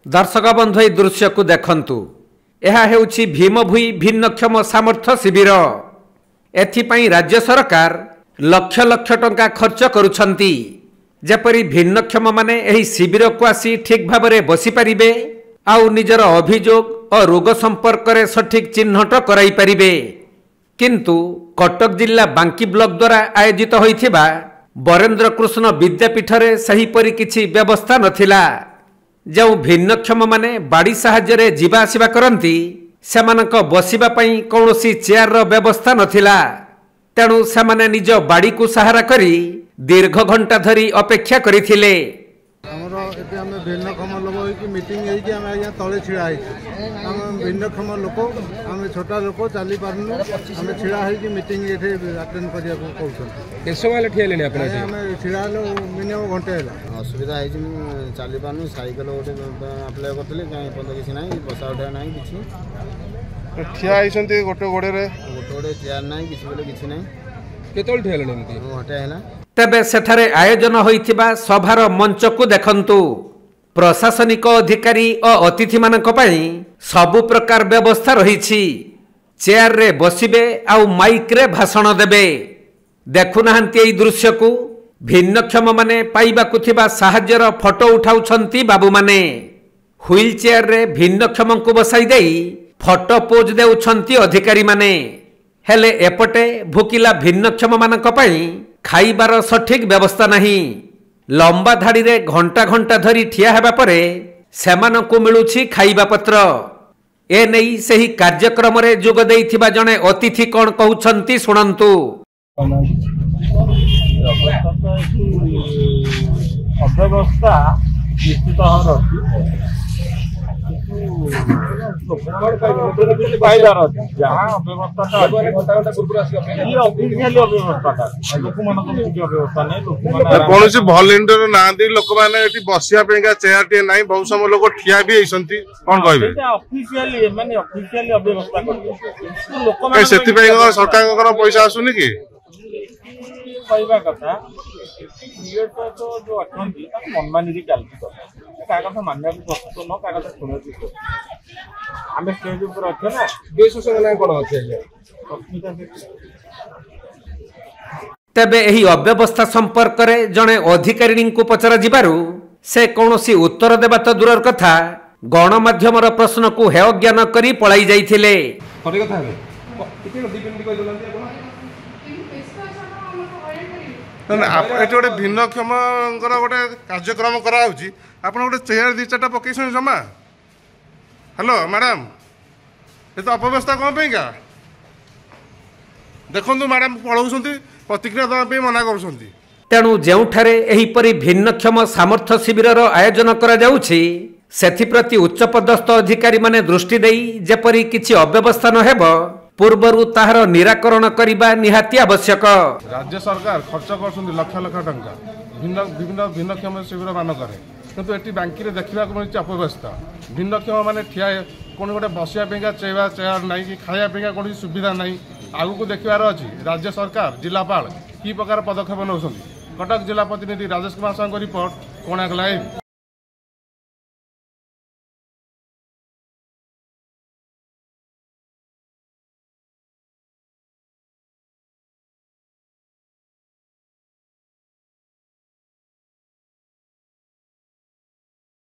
दर्शक बंधु ए दृश्य को देखंतु। यह हेउछि भीमभूई भिन्नक्षम सामर्थ्य शिविर। एथिपाई राज्य सरकार लक्ष लक्ष टंका खर्च करुछंती जेपरि भिन्नक्षम माने एही शिविर को आसी ठीक भाबरे बसी परिबे आउ निजर अभियोग और रोग संपर्क रे सठिक चिन्हट कराई परिबे। किंतु कटक जिला बांकी ब्लॉक द्वारा आयोजित होइथिबा बरेन्द्र कृष्ण विद्यापीठ रे सही परि किछि व्यवस्था नथिला। जो भिन्नक्षम माने बाड़ी साहाय्य रे जीवा आसिबा करंती सेमानक बसिबा पई कौनसी चेयर रो व्यवस्था नथिला। तेणु सेमाने निज बाड़ी को सहारा करी दीर्घ घंटा धरी अपेक्षा करिथिले। हमरो एते हम भिन्नक्षम लोक होई मीटिंग होई हम आया तळे छिड़ा है। हम भिन्नक्षम लोक हम छोटा लोक चली पारनु हम छिड़ा है मीटिंग एथे अटेंड करिया को कहउछन। केसो वाले ठियाले ने अपना हम छिड़ा लो मिनिमम घंटे हैला। असुविधा है चली पारनु साइकिल ओटे अप्लाई करतले काई पद किछि नाही बसा उठा नाही किछि ठिया आइसंती गोटे गोडे रे गोटे चेयर नाही किछि बोले किछि नाही केतोल ठियाले ने घंटे हैला। तेबे सेठारे आयोजन होइथिबा सभार मंच को देखंतु। प्रशासनिक अधिकारी और अतिथि मानक पई सबु प्रकार व्यवस्था रहिछि। चेयर रे बसिबे आउ माइक रे भाषण देबे। देखुनाहांती एई दृश्य को भिन्नक्षम माने पाइबाकु थिबा साहाय्यर फोटो उठाउछंती बाबू माने। व्हील चेयर रे भिन्नक्षम को बसाई देई फोटो पोज देउछंती अधिकारी माने। हेले एपटे भुकिला भिन्नक्षम मानक पई खाइबार सठिक व्यवस्था नहीं। लंबा धाड़ी रे घंटा घंटा धरी ठिया हेबा परे सेमानकु मिलुछि खाइबा पत्र। ए नेई सही कार्यक्रम रे जोग देइथिबा जणे अतिथि कोन कहउछंती सुनंतु। अव्यवस्था निश्चित कौन भलेंटियर ना लोक मैंने बसिया चेयर टे ना बहुत समय लोग ठिया भी होती कौन कहे सरकार पैसा आसुनि कि कहवा कथा जो अच्छा मनमानी चलती क्या कथा मानने प्रस्तुत न क्या कथा शुणु आम स्टेज ऊपर अच्छे ना कौन अच्छे तेबे एही अव्यवस्था संपर्क रे जणे अधिकारी को पचरा जिबारु से कौनसी उत्तर देबा तो दूरर कथा गणमाध्यम प्रश्न को हेय ज्ञान करी पलाई जाइथिले। गोटे भिन्नक्षम गोटे कार्यक्रम कराऊँ आप गोटे चेयर दी चार्टा पकई जमा। हेलो मैडम ये तो अपव्यवस्था कौन पे देखु मैडम पढ़ाऊँ प्रतिक्रिया देवाई मना कर। तेणु जेउठारे एहीपरि भिन्नक्षम सामर्थ्य शिविर आयोजन करा जाउछि सेथिप्रति उच्चपदस्थ अधिकारी माने दृष्टि देई जेपरि किछि अव्यवस्था न हेबो पूर्वरु ताहार निराकरण करिबा निहाती आवश्यक। राज्य सरकार खर्च कर लक्ष लक्ष टंका विभिन्न भिन्नक्षम शिविर मानक किंतु एटी बांकी रे देखा मिलती अपव्यवस्था। भिन्नक्षम माने ठिया कौन गोटे बसिया चेयर ना कि खाया कौन सुविधा ना आगू देखबार अच्छी राज्य सरकार जिलापाल कि प्रकार पदक्षेप नौ। कटक जिला प्रतिनिधि राजेश कुमार साहू रिपोर्ट कोणार्क लाइव।